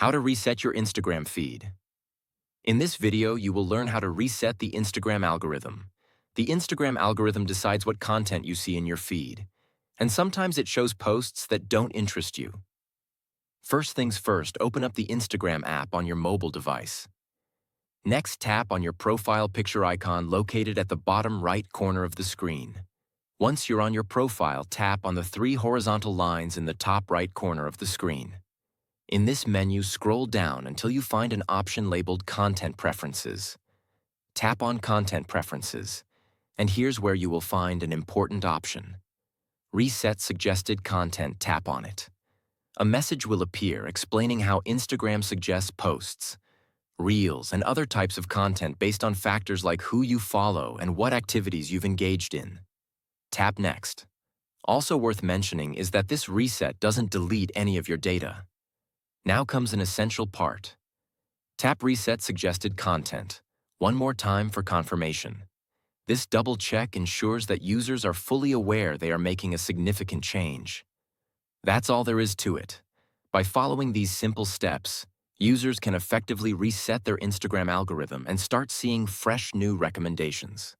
How to reset your Instagram feed. In this video, you will learn how to reset the Instagram algorithm. The Instagram algorithm decides what content you see in your feed, and sometimes it shows posts that don't interest you. First things first, open up the Instagram app on your mobile device. Next, tap on your profile picture icon located at the bottom right corner of the screen. Once you're on your profile, tap on the three horizontal lines in the top right corner of the screen. In this menu, scroll down until you find an option labeled Content Preferences. Tap on Content Preferences, and here's where you will find an important option. Reset Suggested Content, tap on it. A message will appear explaining how Instagram suggests posts, reels, and other types of content based on factors like who you follow and what activities you've engaged in. Tap Next. Also worth mentioning is that this reset doesn't delete any of your data. Now comes an essential part. Tap Reset Suggested Content one more time for confirmation. This double check ensures that users are fully aware they are making a significant change. That's all there is to it. By following these simple steps, users can effectively reset their Instagram algorithm and start seeing fresh new recommendations.